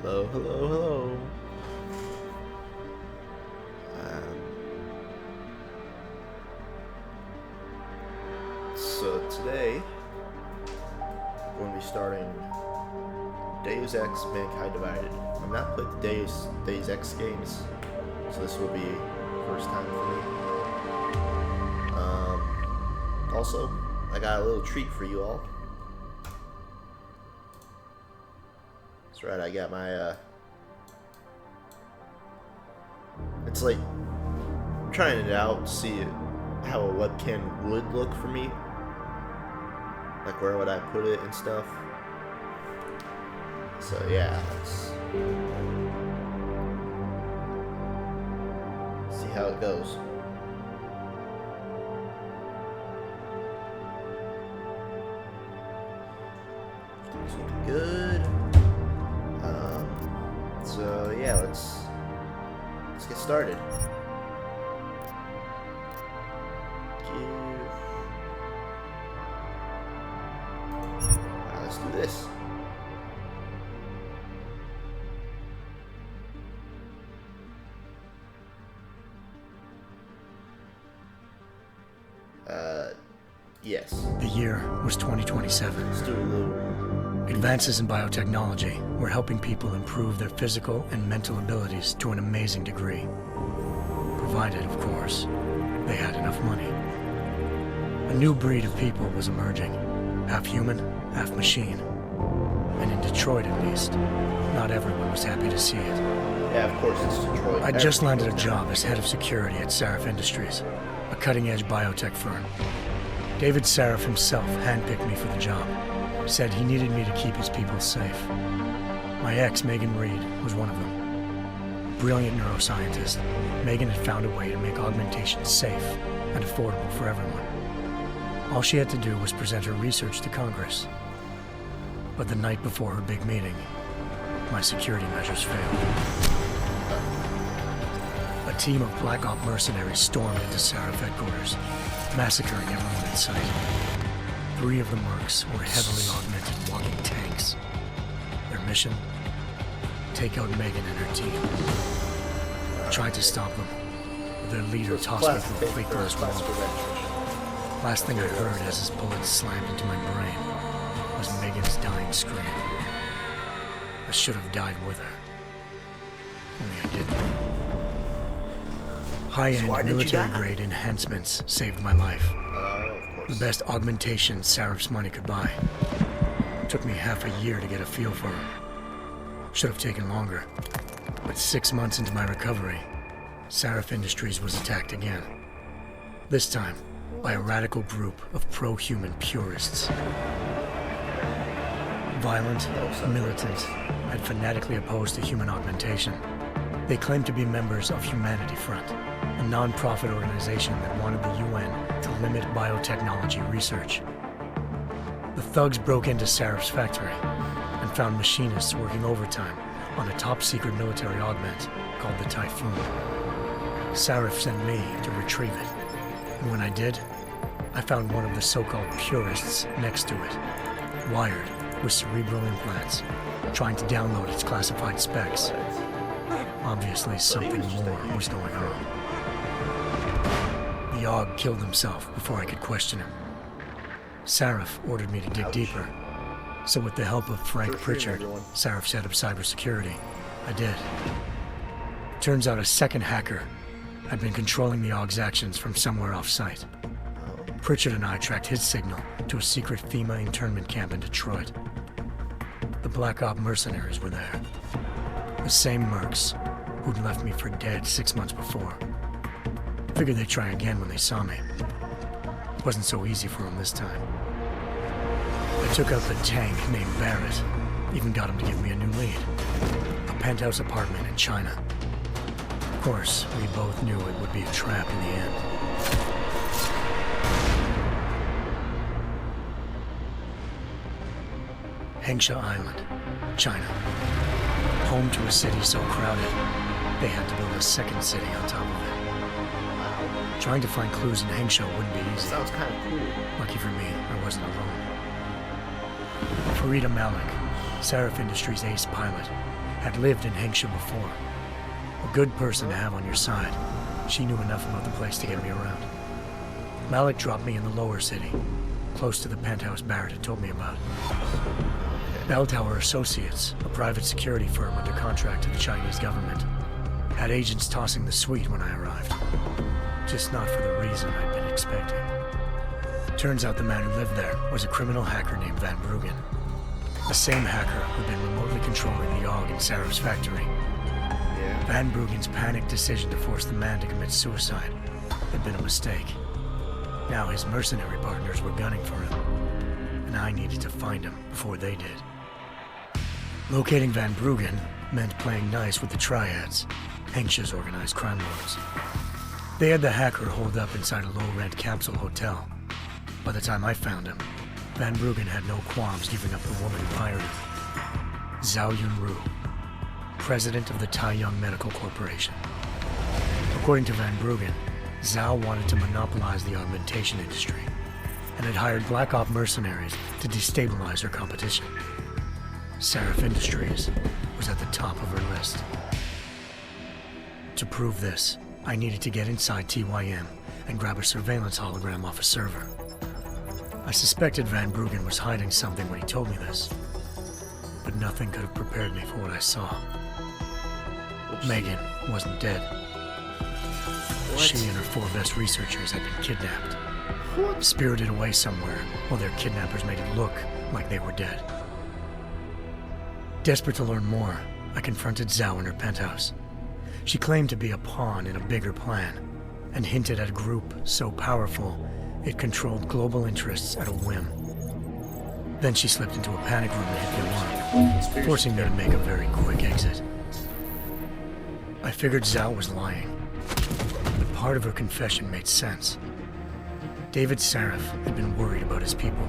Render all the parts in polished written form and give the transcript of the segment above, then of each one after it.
Hello, hello, hello. So today, we're going to be starting Deus Ex Mankind Divided. I've not played the Deus Ex games, so this will be first time for me. Also, I got a little treat for you all. That's right, I got my, it's like, I'm trying it out to see how a webcam would look for me. Like, where would I put it and stuff. So, yeah, let's see how it goes. It's looking good. So yeah, let's get started. Let's do this. Yes. The year was 2027. Let's do a little. Advances in biotechnology were helping people improve their physical and mental abilities to an amazing degree. Provided, of course, they had enough money. A new breed of people was emerging, half human, half machine. And in Detroit, at least, not everyone was happy to see it. Yeah, of course, it's Detroit. I'd just landed a job as head of security at Sarif Industries, a cutting-edge biotech firm. David Sarif himself handpicked me for the job. Said he needed me to keep his people safe. My ex, Megan Reed, was one of them. Brilliant neuroscientist, Megan had found a way to make augmentation safe and affordable for everyone. All she had to do was present her research to Congress. But the night before her big meeting, my security measures failed. A team of Black Op mercenaries stormed into Sarif headquarters, massacring everyone in sight. 3 of the mercs were heavily augmented walking tanks. Their mission? Take out Megan and her team. I tried to stop them, but their leader tossed me through a plate glass wall. Last thing I heard as his bullets slammed into my brain was Megan's dying scream. I should have died with her. Only I didn't. High-end military-grade enhancements saved my life. The best augmentation Sarif's money could buy. Took me half a year to get a feel for her. Should have taken longer. But 6 months into my recovery, Sarif Industries was attacked again. This time, by a radical group of pro-human purists. Violent, militant, and fanatically opposed to human augmentation. They claimed to be members of Humanity Front, a non-profit organization that wanted the UN to limit biotechnology research. The thugs broke into Sarif's factory and found machinists working overtime on a top-secret military augment called the Typhoon. Sarif sent me to retrieve it, and when I did, I found one of the so-called purists next to it, wired with cerebral implants, trying to download its classified specs. Obviously, something more was going on. The Aug killed himself before I could question him. Sarif ordered me to dig deeper, so with the help of Frank Pritchard, Sarif's head of cybersecurity, I did. Turns out a second hacker had been controlling the Aug's actions from somewhere off-site. Pritchard and I tracked his signal to a secret FEMA internment camp in Detroit. The Black Op mercenaries were there. The same mercs who'd left me for dead 6 months before. Figured they'd try again when they saw me. It wasn't so easy for them this time. I took out the tank named Barrett, even got him to give me a new lead. A penthouse apartment in China. Of course, we both knew it would be a trap in the end. Hengsha Island, China. Home to a city so crowded, they had to build a second city on top of it. Trying to find clues in Hengsha wouldn't be easy. Sounds kind of cool. Lucky for me, I wasn't alone. Farida Malik, Sarif Industries' ace pilot, had lived in Hampshire before. A good person to have on your side. She knew enough about the place to get me around. Malik dropped me in the lower city, close to the penthouse Barrett had told me about. Bell Tower Associates, a private security firm under contract to the Chinese government, had agents tossing the suite when I arrived. Just not for the reason I'd been expecting. Turns out the man who lived there was a criminal hacker named Van Bruggen. The same hacker who'd been remotely controlling the AUG in Sarah's factory. Van Bruggen's panicked decision to force the man to commit suicide had been a mistake. Now his mercenary partners were gunning for him, and I needed to find him before they did. Locating Van Bruggen meant playing nice with the Triads, Hampshire's organized crime lords. They had the hacker holed up inside a low-rent capsule hotel. By the time I found him, Van Bruggen had no qualms giving up the woman who hired him. Zhao Yunru, president of the Taiyang Medical Corporation. According to Van Bruggen, Zhao wanted to monopolize the augmentation industry and had hired Black Op mercenaries to destabilize her competition. Sarif Industries was at the top of her list. To prove this, I needed to get inside TYM and grab a surveillance hologram off a server. I suspected Van Bruggen was hiding something when he told me this, but nothing could have prepared me for what I saw. Megan wasn't dead. What? She and her 4 best researchers had been kidnapped. What? Spirited away somewhere while their kidnappers made it look like they were dead. Desperate to learn more, I confronted Zhao in her penthouse. She claimed to be a pawn in a bigger plan, and hinted at a group so powerful it controlled global interests at a whim. Then she slipped into a panic room and hit the alarm, forcing me to make a very quick exit. I figured Zhao was lying, but part of her confession made sense. David Sarif had been worried about his people.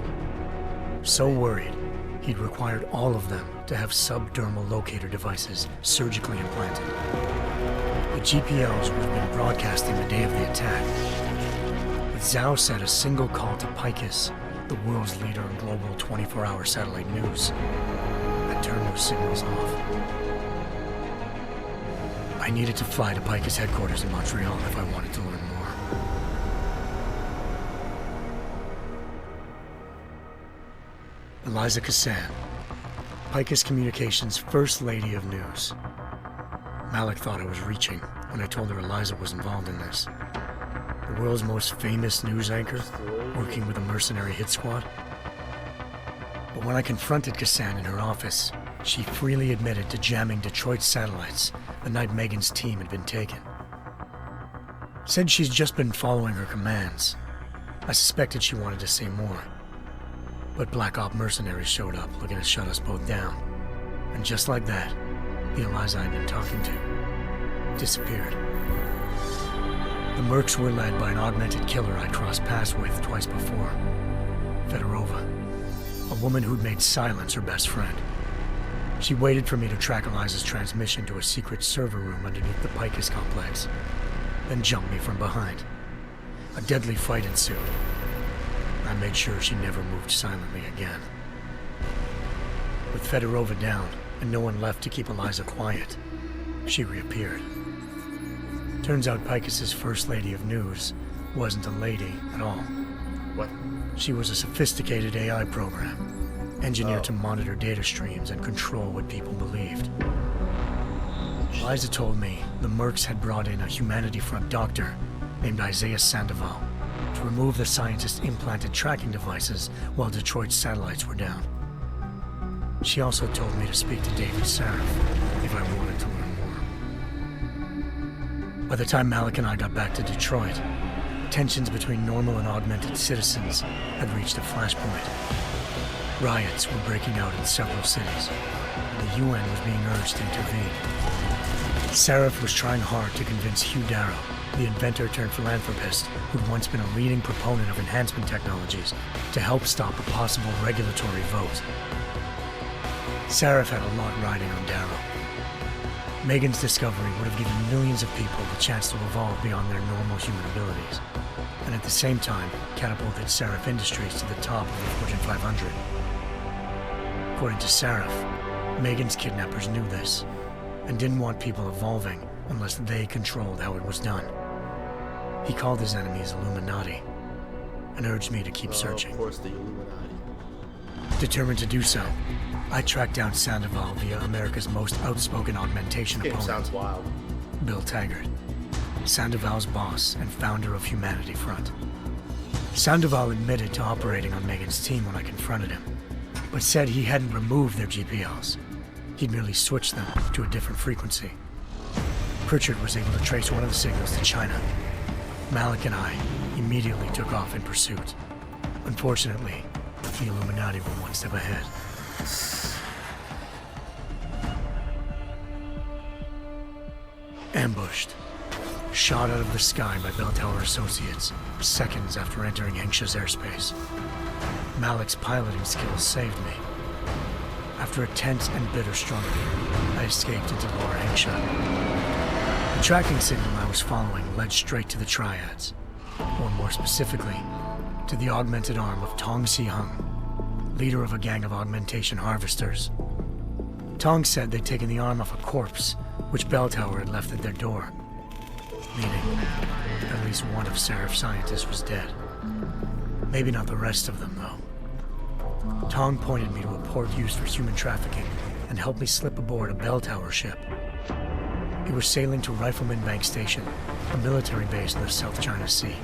So worried, he'd required all of them to have subdermal locator devices surgically implanted. The GPLs would have been broadcasting the day of the attack. But Zhao said a single call to Picus, the world's leader in global 24-hour satellite news, had turned those signals off. I needed to fly to Picus headquarters in Montreal if I wanted to learn more. Eliza Cassan, Picus Communications' First Lady of News. Malik thought I was reaching when I told her Eliza was involved in this. The world's most famous news anchor, working with a mercenary hit squad. But when I confronted Cassan in her office, she freely admitted to jamming Detroit's satellites the night Megan's team had been taken. Said she's just been following her commands. I suspected she wanted to say more. But Black Op mercenaries showed up looking to shut us both down. And just like that, the Eliza I'd been talking to disappeared. The Mercs were led by an augmented killer I'd crossed paths with twice before, Fedorova, a woman who'd made silence her best friend. She waited for me to track Eliza's transmission to a secret server room underneath the Picus complex, then jumped me from behind. A deadly fight ensued. I made sure she never moved silently again. With Fedorova down and no one left to keep Eliza quiet, she reappeared. Turns out Picus's First Lady of News wasn't a lady at all. What? She was a sophisticated AI program, engineered to monitor data streams and control what people believed. Eliza told me the Mercs had brought in a Humanity Front doctor named Isaiah Sandoval to remove the scientist's implanted tracking devices while Detroit's satellites were down. She also told me to speak to David Sarif if I wanted to learn more. By the time Malik and I got back to Detroit, tensions between normal and augmented citizens had reached a flashpoint. Riots were breaking out in several cities, and the UN was being urged to intervene. Sarif was trying hard to convince Hugh Darrow, the inventor turned philanthropist who'd once been a leading proponent of enhancement technologies, to help stop a possible regulatory vote. Sarif had a lot riding on Darrow. Megan's discovery would have given millions of people the chance to evolve beyond their normal human abilities, and at the same time catapulted Sarif Industries to the top of the Fortune 500. According to Sarif, Megan's kidnappers knew this, and didn't want people evolving unless they controlled how it was done. He called his enemies Illuminati, and urged me to keep searching. Of course, the Illuminati. Determined to do so, I tracked down Sandoval via America's most outspoken augmentation This game opponent, sounds wild. Bill Taggart, Sandoval's boss and founder of Humanity Front. Sandoval admitted to operating on Megan's team when I confronted him, but said he hadn't removed their GPLs. He'd merely switched them to a different frequency. Pritchard was able to trace one of the signals to China. Malik and I immediately took off in pursuit. Unfortunately, the Illuminati were one step ahead. Ambushed. Shot out of the sky by Bell Tower Associates, seconds after entering Hengsha's airspace. Malik's piloting skills saved me. After a tense and bitter struggle, I escaped into Lower Hengsha. The tracking signal I was following led straight to the Triads, or more specifically, to the augmented arm of Tong Si-hung, leader of a gang of augmentation harvesters. Tong said they'd taken the arm off a corpse, which Bell Tower had left at their door, meaning at least one of Seraph's scientists was dead. Maybe not the rest of them, though. Tong pointed me to a port used for human trafficking and helped me slip aboard a Bell Tower ship. It was sailing to Rifleman Bank Station, a military base in the South China Sea.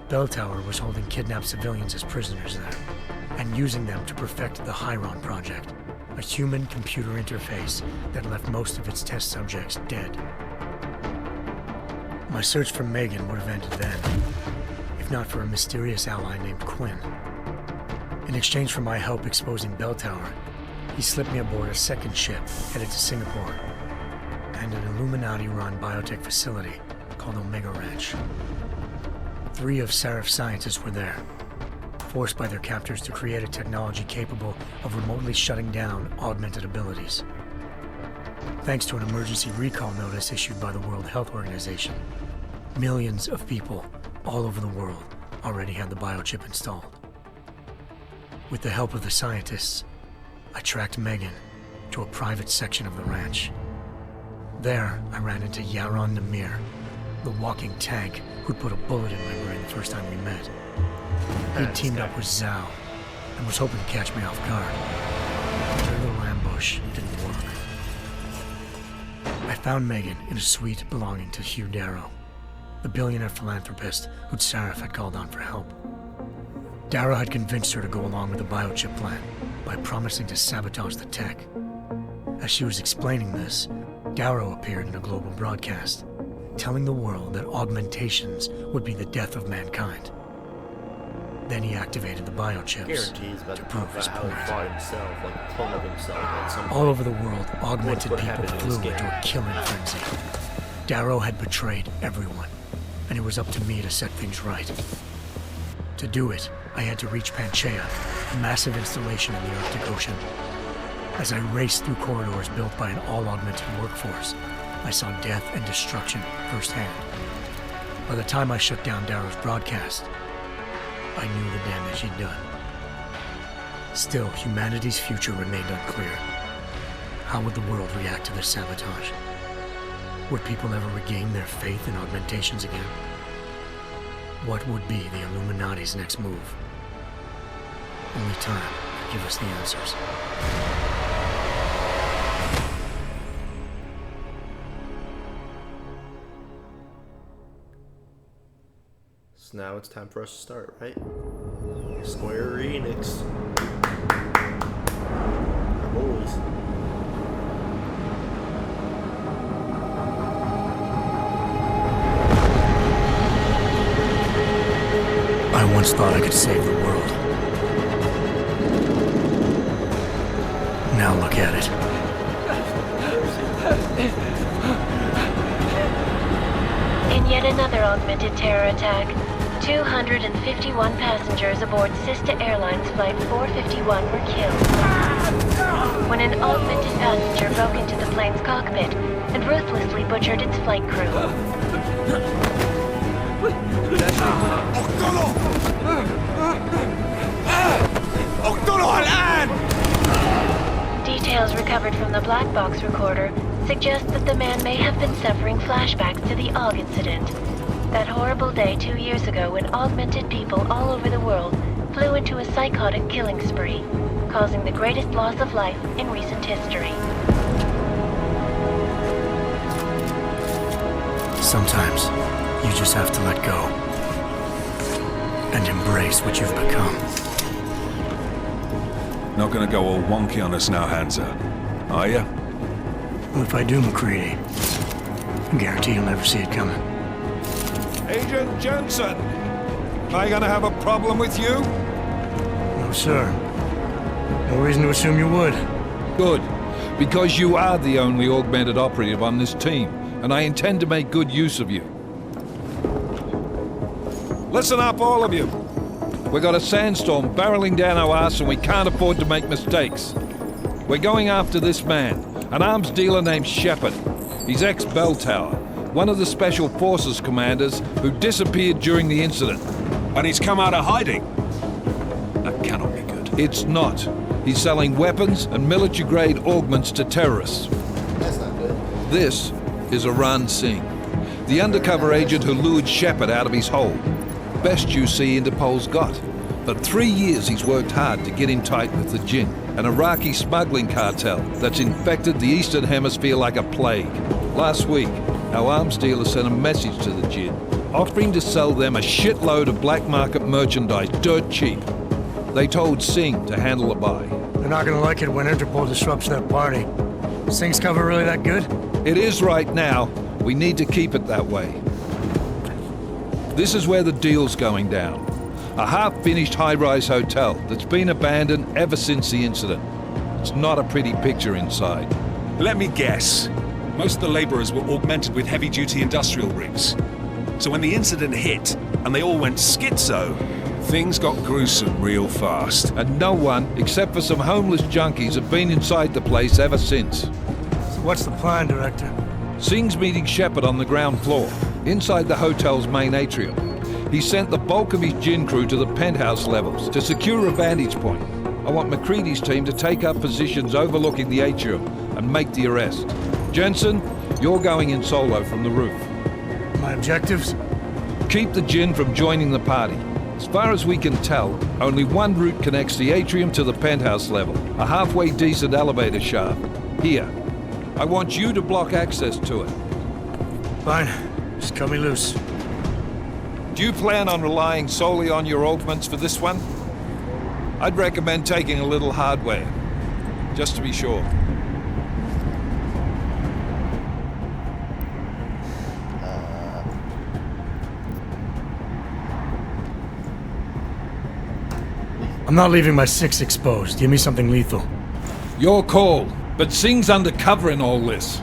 Bell Tower was holding kidnapped civilians as prisoners there, and using them to perfect the Hyron Project, a human-computer interface that left most of its test subjects dead. My search for Megan would have ended then, if not for a mysterious ally named Quinn. In exchange for my help exposing Bell Tower, he slipped me aboard a second ship headed to Singapore and an Illuminati-run biotech facility called Omega Ranch. 3 of Seraph's scientists were there, forced by their captors to create a technology capable of remotely shutting down augmented abilities. Thanks to an emergency recall notice issued by the World Health Organization, millions of people all over the world already had the biochip installed. With the help of the scientists, I tracked Megan to a private section of the ranch. There, I ran into Yaron Namir, the walking tank who'd put a bullet in my brain the first time we met. He'd teamed up with Zhao and was hoping to catch me off guard. Their little ambush didn't work. I found Megan in a suite belonging to Hugh Darrow, the billionaire philanthropist who'd Saraf had called on for help. Darrow had convinced her to go along with the biochip plan by promising to sabotage the tech. As she was explaining this, Darrow appeared in a global broadcast, telling the world that augmentations would be the death of mankind. Then he activated the biochips to prove his point. Himself, like a clone of himself at some All over the world, augmented What people happened in this flew into a killing frenzy. Darrow had betrayed everyone, and it was up to me to set things right. To do it, I had to reach Panchaea, a massive installation in the Arctic Ocean. As I raced through corridors built by an all-augmented workforce, I saw death and destruction firsthand. By the time I shut down Darrow's broadcast, I knew the damage he'd done. Still, humanity's future remained unclear. How would the world react to this sabotage? Would people ever regain their faith in augmentations again? What would be the Illuminati's next move? Only time could give us the answers. So now it's time for us to start, right? Square Enix. Our boys. I once thought I could save the world. Now look at it. In yet another augmented terror attack, 251 passengers aboard Sista Airlines Flight 451 were killed when an augmented passenger broke into the plane's cockpit and ruthlessly butchered its flight crew. details recovered from the black box recorder suggest that the man may have been suffering flashbacks to the AUG incident. That horrible day 2 years ago when augmented people all over the world flew into a psychotic killing spree, causing the greatest loss of life in recent history. Sometimes, you just have to let go. And embrace what you've become. Not gonna go all wonky on us now, Hansa, are ya? Well, if I do, McCready, I guarantee you'll never see it coming. Agent Jensen! Am I gonna have a problem with you? No, sir. No reason to assume you would. Good. Because you are the only augmented operative on this team, and I intend to make good use of you. Listen up, all of you. We got a sandstorm barreling down our arse and we can't afford to make mistakes. We're going after this man, an arms dealer named Shepard. He's ex-Bell Tower, one of the Special Forces commanders who disappeared during the incident. And he's come out of hiding. That cannot be good. It's not. He's selling weapons and military-grade augments to terrorists. That's not good. This is Aran Singh, the undercover agent who lured Shepard out of his hole. Best you see Interpol's got. For 3 years he's worked hard to get him tight with the Jinn, an Iraqi smuggling cartel that's infected the Eastern Hemisphere like a plague. Last week, our arms dealer sent a message to the Jinn, offering to sell them a shitload of black market merchandise dirt cheap. They told Singh to handle the buy. They're not gonna like it when Interpol disrupts their party. Singh's cover really that good? It is right now. We need to keep it that way. This is where the deal's going down. A half-finished high-rise hotel that's been abandoned ever since the incident. It's not a pretty picture inside. Let me guess. Most of the laborers were augmented with heavy-duty industrial rigs. So when the incident hit, and they all went schizo, things got gruesome real fast. And no one, except for some homeless junkies, have been inside the place ever since. So what's the plan, Director? Singh's meeting Shepard on the ground floor, inside the hotel's main atrium. He sent the bulk of his Jinn crew to the penthouse levels to secure a vantage point. I want McCready's team to take up positions overlooking the atrium and make the arrest. Jensen, you're going in solo from the roof. My objectives? Keep the Jinn from joining the party. As far as we can tell, only one route connects the atrium to the penthouse level, a halfway decent elevator shaft. Here. I want you to block access to it. Fine. Just cut me loose. Do you plan on relying solely on your augments for this one? I'd recommend taking a little hardware, just to be sure. I'm not leaving my 6 exposed. Give me something lethal. Your call, but Singh's undercover in all this.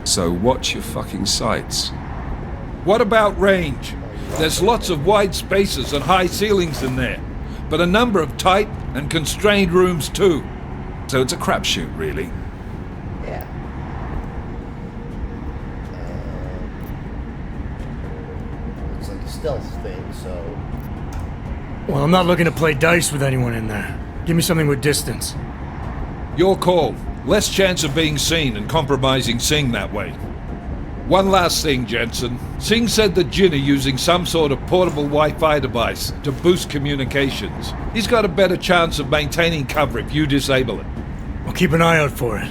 So watch your fucking sights. What about range? There's lots of wide spaces and high ceilings in there, but a number of tight and constrained rooms too. So it's a crapshoot, really. Yeah. It's like a stealth thing, so... Well, I'm not looking to play dice with anyone in there. Give me something with distance. Your call. Less chance of being seen and compromising Singh that way. One last thing, Jensen. Singh said the Jinn are using some sort of portable Wi-Fi device to boost communications. He's got a better chance of maintaining cover if you disable it. I'll keep an eye out for it.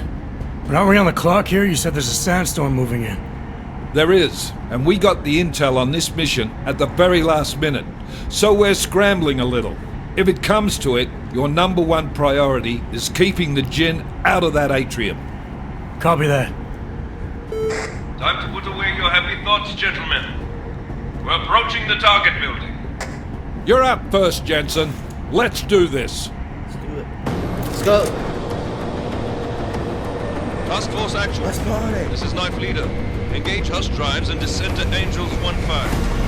But aren't we on the clock here? You said there's a sandstorm moving in. There is, and we got the intel on this mission at the very last minute, so we're scrambling a little. If it comes to it, your number one priority is keeping the Jinn out of that atrium. Copy that. Time to put away your happy thoughts, gentlemen. We're approaching the target building. You're up first, Jensen. Let's do this. Let's do it. Let's go! Task Force Actual. Let's party! This is Knife Leader. Engage Hush drives and descend to Angels 1-5.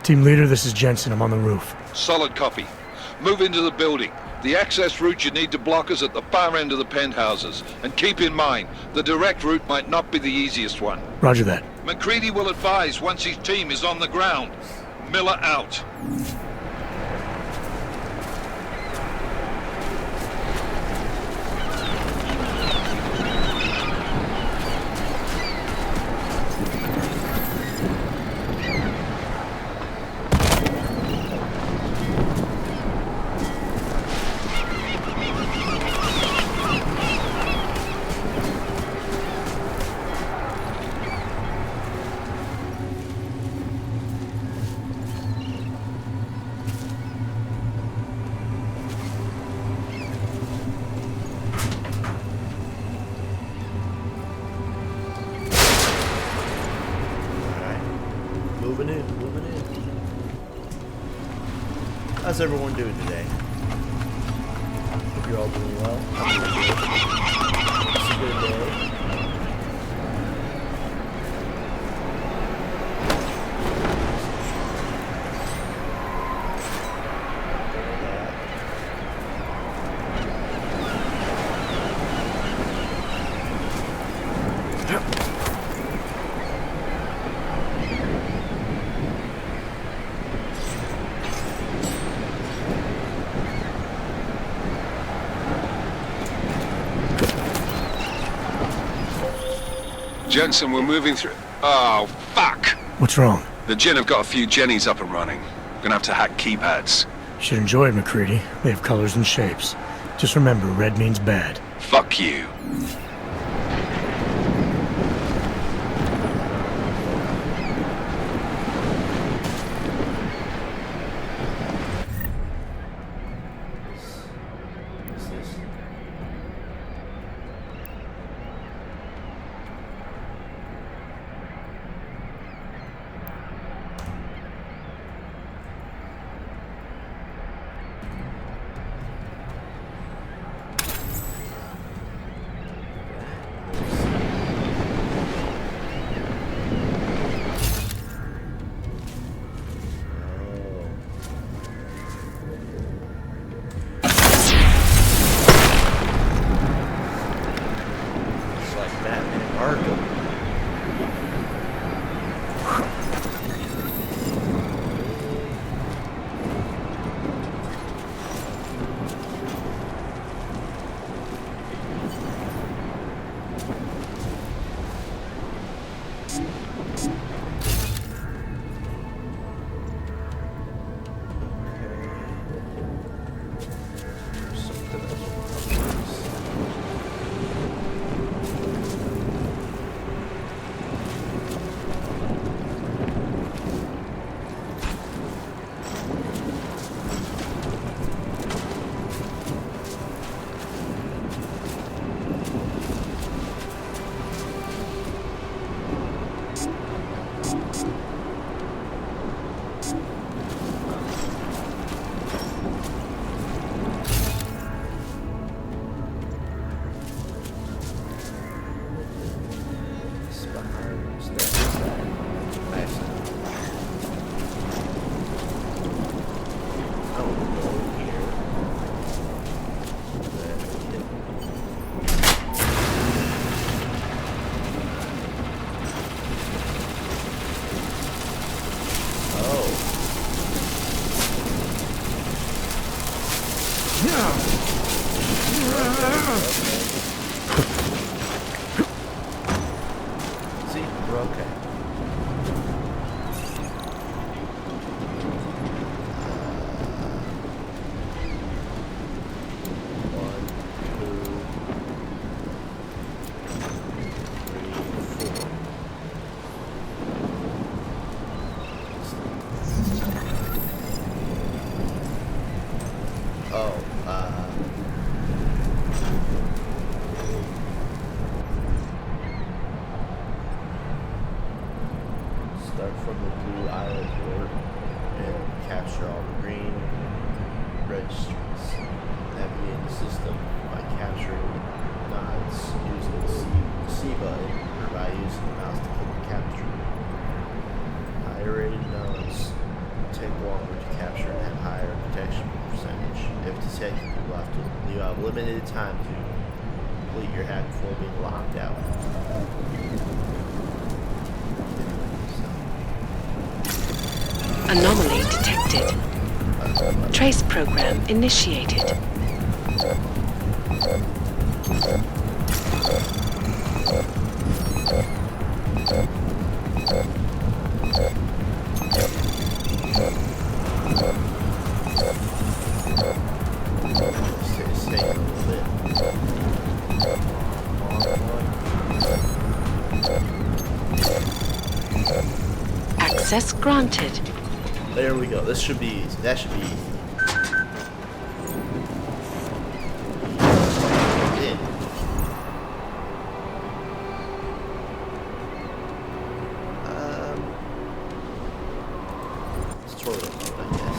Team leader, this is Jensen. I'm on the roof. Solid copy. Move into the building. The access route you need to block is at the far end of the penthouses. And keep in mind, the direct route might not be the easiest one. Roger that. McCready will advise once his team is on the ground. Miller out. Moving in. How's everyone doing today? Hope you're all doing well. I'm doing good. It's a good day. Jensen, we're moving through... Oh, fuck! What's wrong? The Jinn have got a few Jennies up and running. Gonna have to hack keypads. You should enjoy it, McCready. They have colors and shapes. Just remember, red means bad. Fuck you. time to complete your hack before being locked out. Anomaly detected. Trace program initiated. Access granted. There we go. This should be easy. That should be easy. In. Tutorial mode, I guess.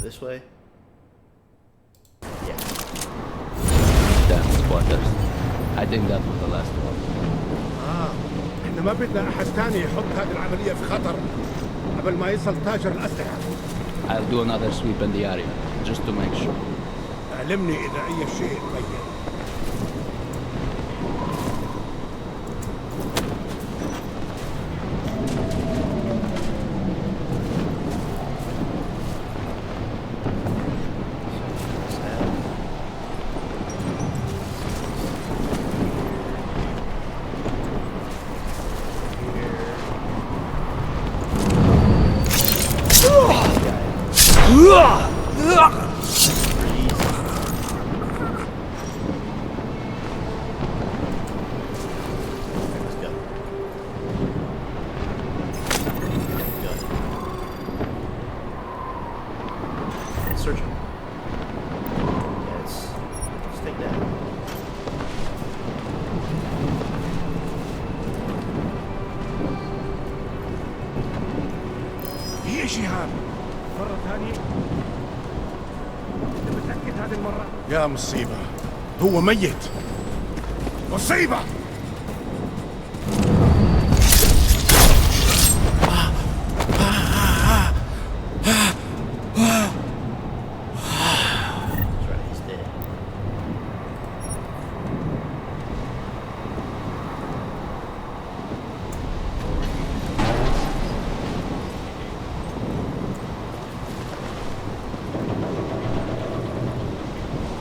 This way? Yeah. Damn squatters. I think that was the last one. احنا ما بدنا احد تاني يحط هذه العملية في خطر قبل ما يصل تاجر الأسلحة. I'll do another sweep in the area, just to make sure. علمني إذا أي شيء تغير. Search him. Yes. Just take that. هي شهاب. مرة ثانية. أنت متأكد هذه المرة؟ يا مصيبة. هو ميت. مصيبة.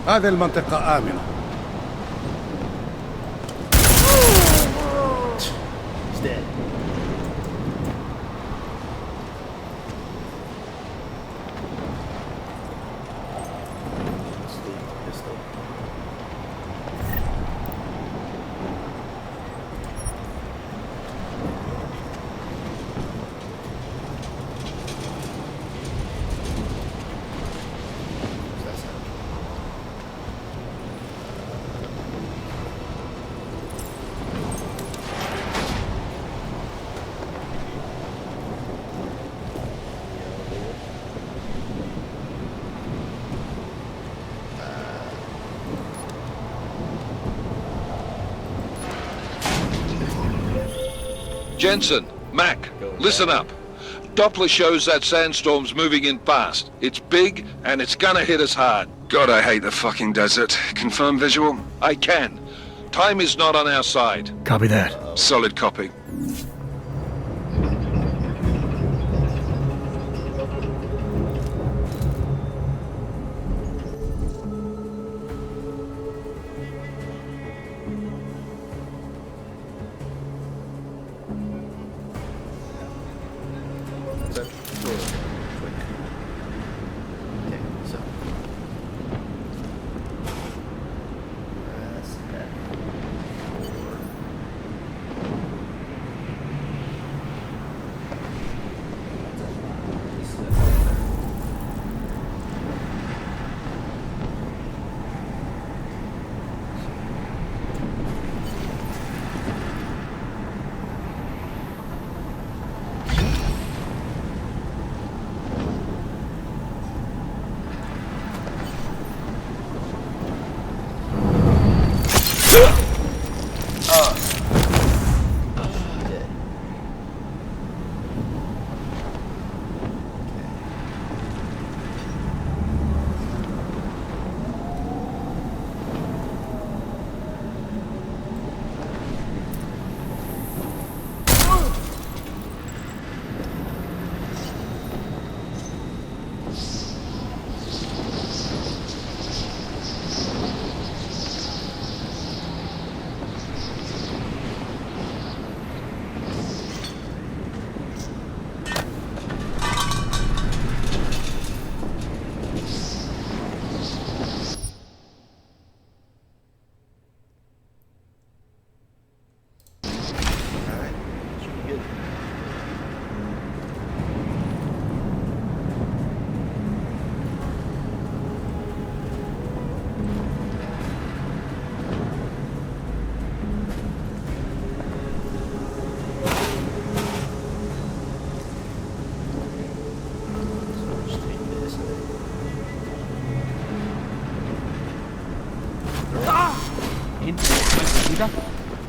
هذه المنطقة آمنة. He's dead. Let's leave the pistol. What's that sound? Jensen, Mac, listen up. Doppler shows that sandstorm's moving in fast. It's big, and it's gonna hit us hard. God, I hate the fucking desert. Confirm visual? I can. Time is not on our side. Copy that. Solid copy.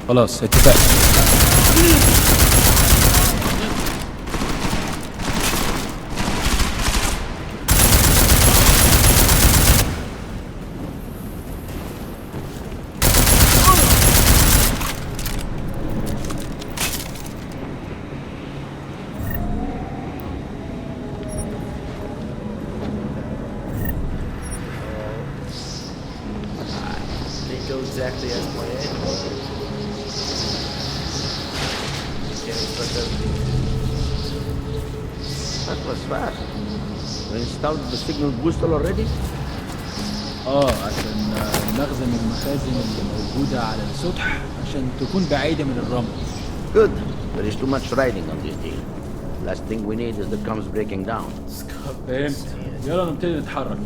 خلاص اتفقنا. Didn't go exactly as planned. Can't expect everything. That was fast. We installed the signal booster already? عشان نخزن المخازن اللي موجودة على السطح عشان تكون بعيدة من الرمل. Good. There is too much riding on this deal. Last thing we need is the comms breaking down. فهمت. يلا نبتدي نتحرك.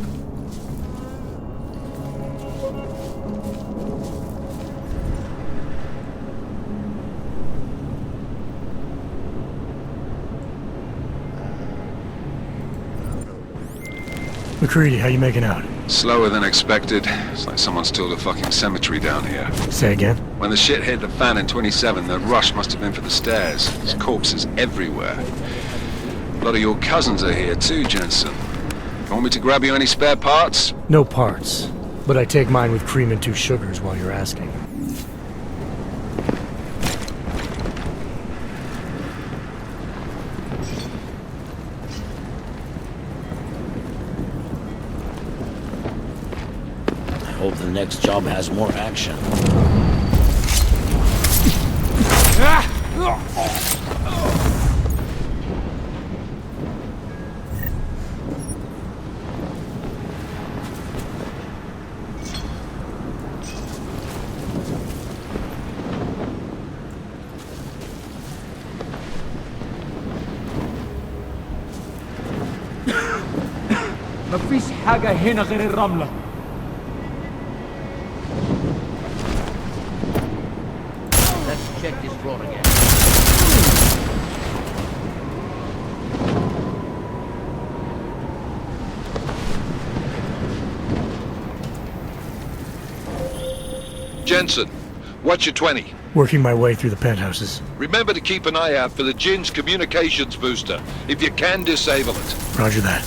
McCready, how you making out? Slower than expected. It's like someone's tilled a fucking cemetery down here. Say again? When the shit hit the fan in 27, the rush must have been for the stairs. There's corpses everywhere. A lot of your cousins are here too, Jensen. Want me to grab you any spare parts? No parts. But I take mine with cream and 2 sugars while you're asking. Hope the next job has more action. مفيش حاجة هنا غير الرملة. Let's check this floor again. Jensen, what's your 20? Working my way through the penthouses. Remember to keep an eye out for the Jinn's communications booster. If you can, disable it. Roger that.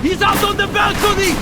He's out on the balcony!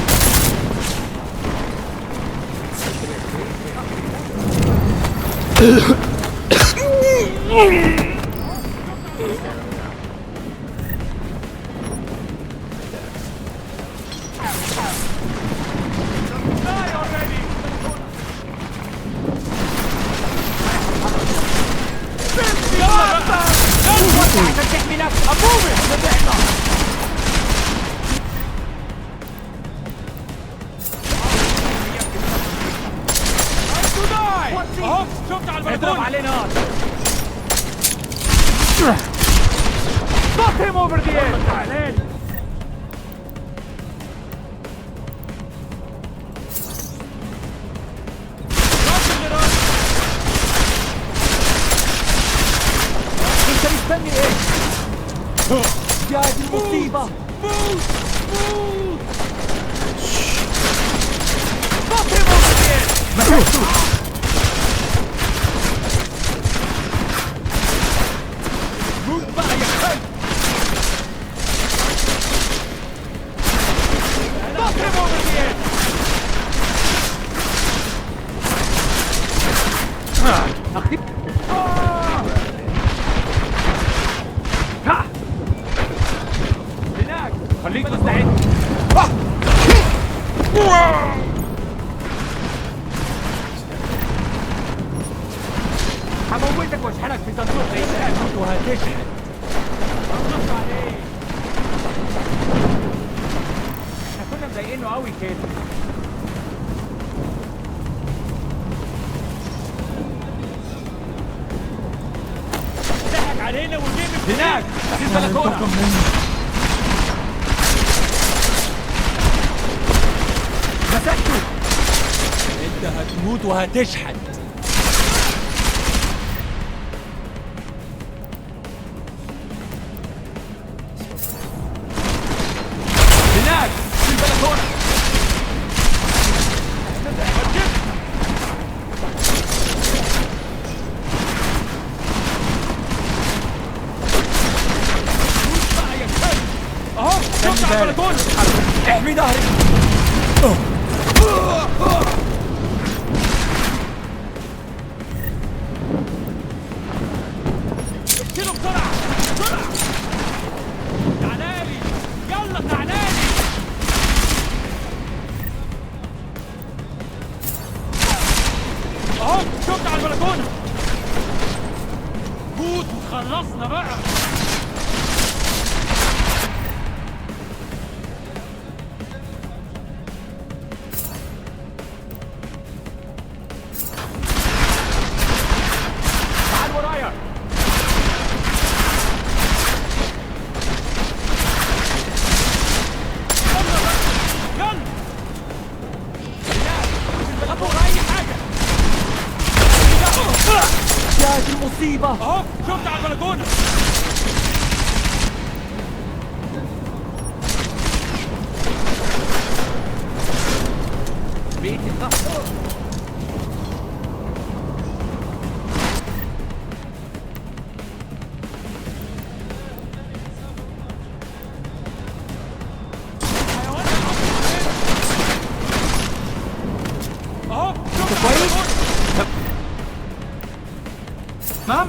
اضرب عليه نار. Knock him over the edge. انت مستني ايه؟ يا دي المصيبة. Knock him over the edge. مكانته. هناك خليك مستعد. هموتك واشحنك في صندوق غيثات وهتشحن. خلص عليك. احنا كنا مضايقينه قوي كده. ضحك علينا وجيب هناك في البلكونه. مسكته. انت هتموت وهتشحن. هناك في البلكونه. اهو شفت على البلكونه. احمي ظهري. اقتله بسرعه بسرعه. تعالالي يلا تعالالي. اهو شفت على البلكونه. موت وخلصنا بقى. مصيبة. اهو شفت على البلكونة. بيت الضغط. اهو شفت كويس. نعم.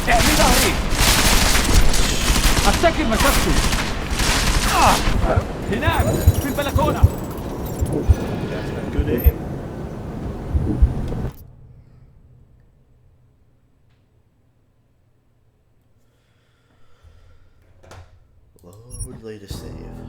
اعمل ظهري. افتكر مسكته. هناك في البلكونة. Good aim. Load latest save.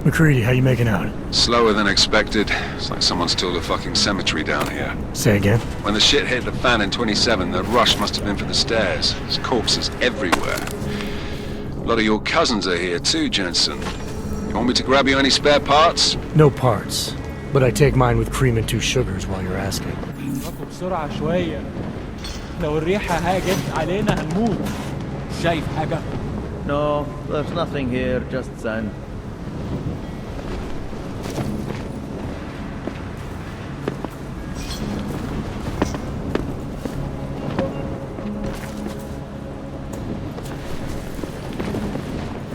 McCready, how you making out? Slower than expected. It's like someone's tilled a fucking cemetery down here. Say again? When the shit hit the fan in 27, the rush must have been for the stairs. There's corpses everywhere. A lot of your cousins are here too, Jensen. You want me to grab you any spare parts? No parts. But I take mine with cream and 2 sugars while you're asking. بسرعة شوية. لو الريحة هاجت علينا هنموت. شايف حاجة؟ No, there's nothing here, just sand.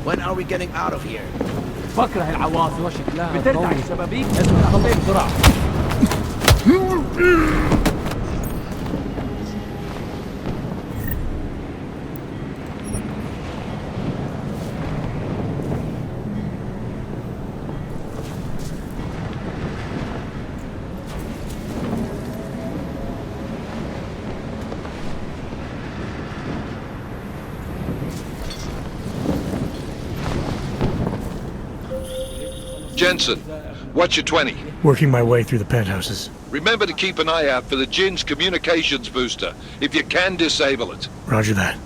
When are we getting out of here? بكره العواصف وشكلها بترجع الشبابيك. لازم نخلص بسرعة. Jensen, what's your 20? Working my way through the penthouses. Remember to keep an eye out for the Jinn's communications booster. If you can, disable it. Roger that.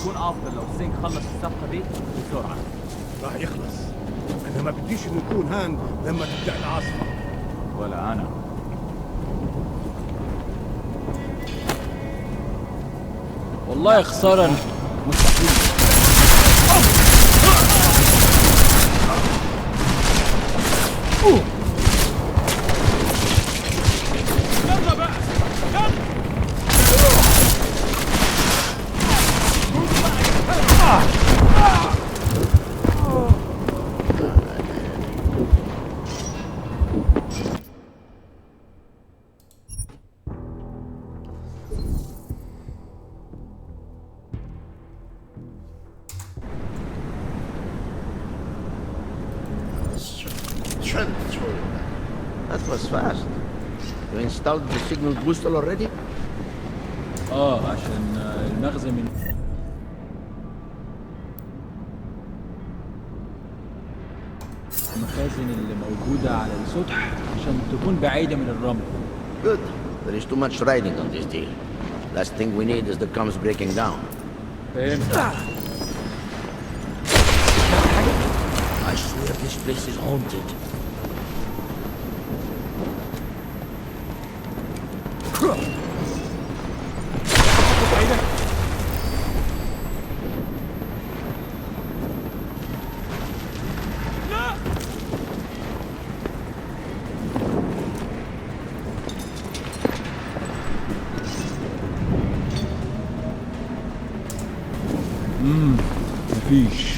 يكون افضل لو سينك خلص الصفقه دي بسرعه. راح يخلص. انا ما بديش انه يكون هان لما تبدا العاصفه. ولا انا. والله خساره مستحيل. يلا بقى That was fast. You installed the signal booster already? عشان المغزى من المخازن اللي موجودة على السطح عشان تكون بعيدة من الرمل. Good. There is too much riding on this deal. Last thing we need is the comms breaking down. فهمت. I swear this place is haunted. مفيش.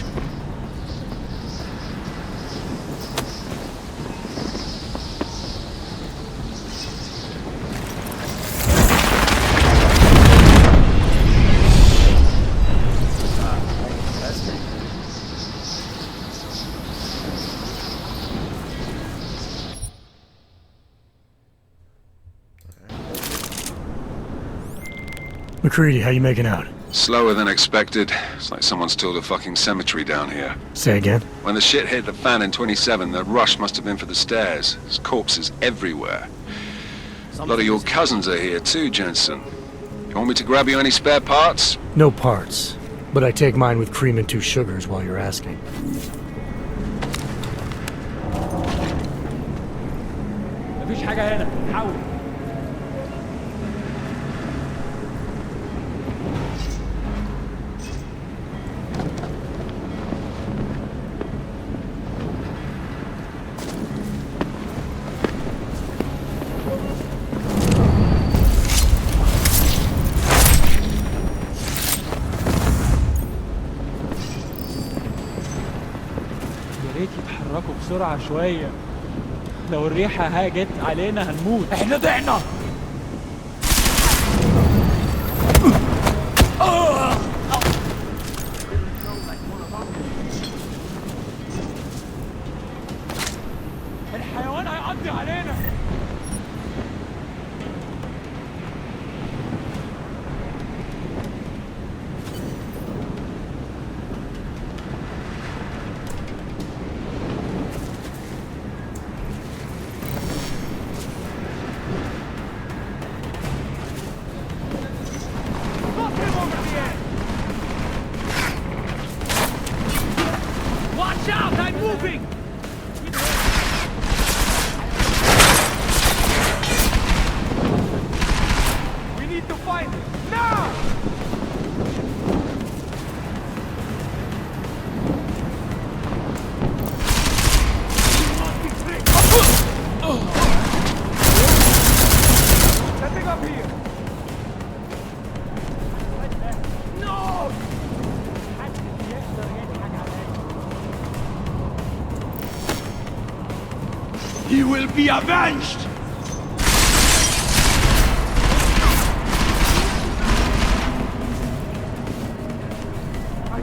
McCready, how you making out? Slower than expected. It's like someone's tilled a fucking cemetery down here. Say again? When the shit hit the fan in 27, the rush must have been for the stairs. There's corpses everywhere. A lot of your cousins are here too, Jensen. You want me to grab you any spare parts? No parts. But I take mine with cream and 2 sugars while you're asking. مفيش حاجة هنا. حاول. يتحركوا بسرعة شوية. لو الريحة هاجت علينا هنموت. احنا ضعنا. الحيوان هيعدي علينا. Watch out! I'm moving! We need to find it! Now! Setting up here! No! He will be avenged! I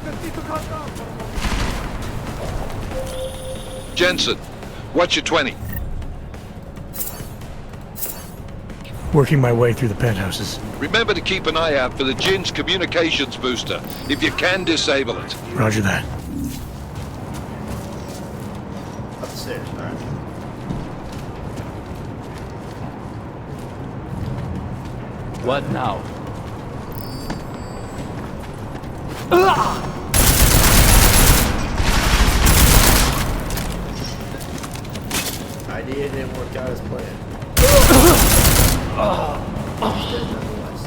just need to cut down. Jensen, what's your 20? Working my way through the penthouses. Remember to keep an eye out for the Jinn's communications booster. If you can, disable it. Roger that. Upstairs, alright. What now? Idea didn't work out as planned. He's dead nonetheless.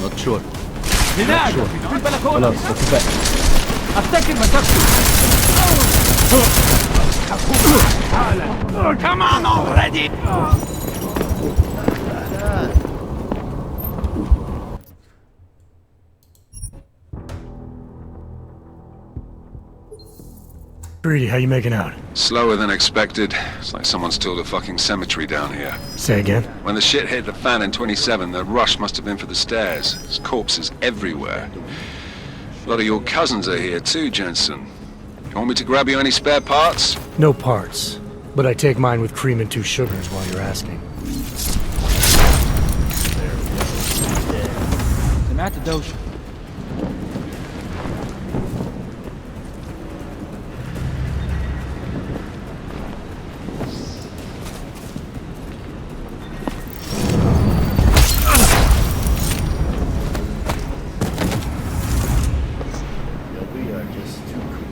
Not sure. هناك في البلكونة. افتكر مسكته. Come on already. Greedy, how you making out? Slower than expected. It's like someone's tilled a fucking cemetery down here. Say again? When the shit hit the fan in 27, the rush must have been for the stairs. There's corpses everywhere. A lot of your cousins are here too, Jensen. You want me to grab you any spare parts? No parts. But I take mine with cream and 2 sugars while you're asking. سمعت الدوشة. We are just too cool.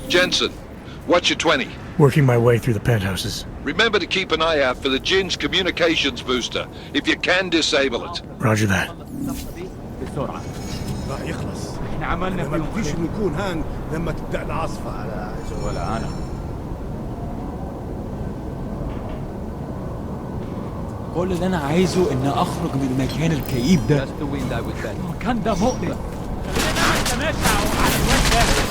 Jensen, what's your 20? Working my way through the penthouses. Remember to keep an eye out for the Jinn's communications booster. If you can, disable it. Roger that. بسرعة. راح يخلص. احنا عملنا ما بديش نكون هان لما تبدأ العاصفة. ولا أنا. كل اللي أنا عايزه إن أخرج من المكان الكئيب ده. المكان ده مقلق. خلينا نتماشى على الواد ده.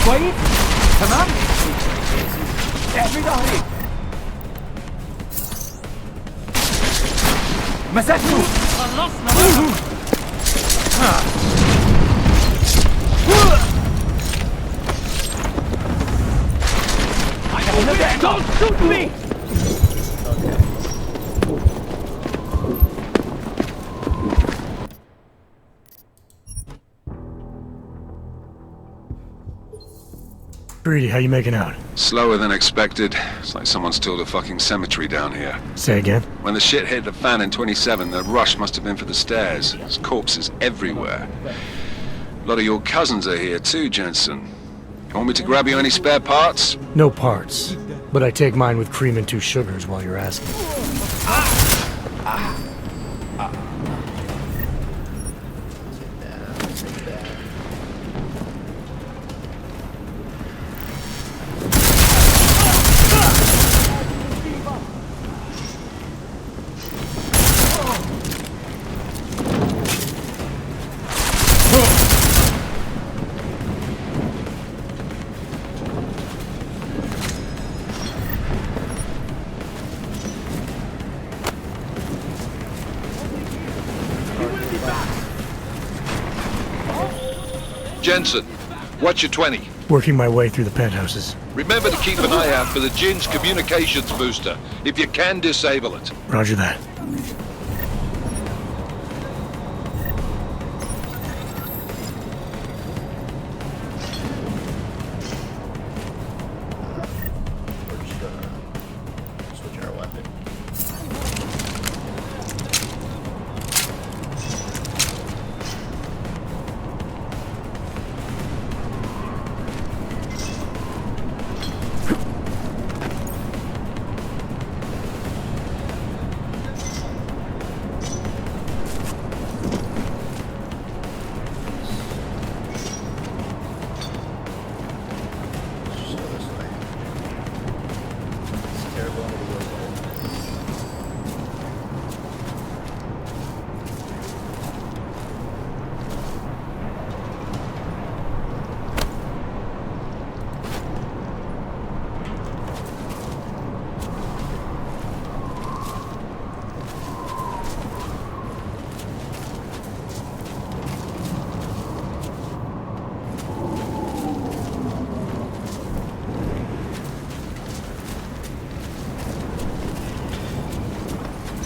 كويس؟ تمام؟ احمي ظهري. مسكته. خلصنا بقى. Don't shoot me! Greedy, how you making out? Slower than expected. It's like someone's tilled a fucking cemetery down here. Say again? When the shit hit the fan in 27, the rush must have been for the stairs. There's corpses everywhere. A lot of your cousins are here too, Jensen. You want me to grab you any spare parts? No parts. But I take mine with cream and 2 sugars while you're asking. Jensen, what's your 20? Working my way through the penthouses. Remember to keep an eye out for the Jinn's communications booster. If you can, disable it. Roger that.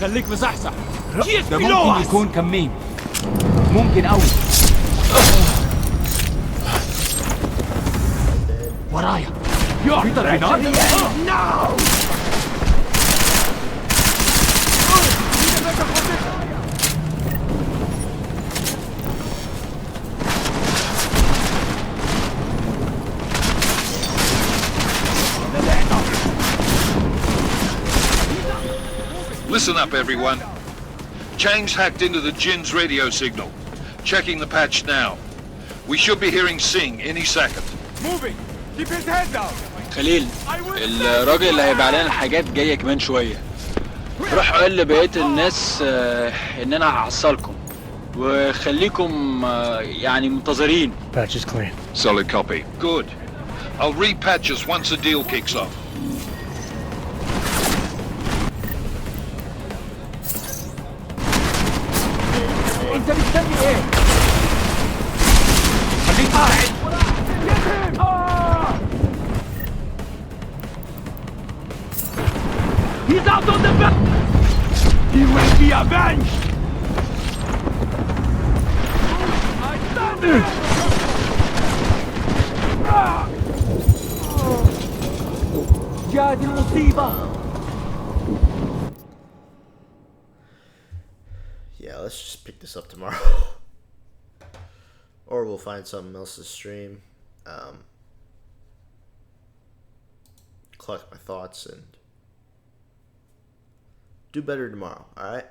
خليك مصحصح. ده ممكن يكون كمين. ممكن قوي. ورايا. في ترعينات؟ نو! Listen up, everyone. Chang's hacked into the Jinn's radio signal. Checking the patch now. We should be hearing Sing any second. Moving. Keep his head down. خليل، الراجل اللي هيبيع لنا الحاجات جاي كمان شويه. روح قول لبقيه الناس ان انا هحصلكم وخليكم يعني منتظرين. Patch is clean. Solid copy. Good. I'll repatch us once the deal kicks off. انت مستني ايه؟ خليك قاعد. He's out on the back. He will be avenged. جاد المصيبة. Yeah, let's just pick this up tomorrow. Or we'll find something else to stream. Collect my thoughts and do better tomorrow, alright?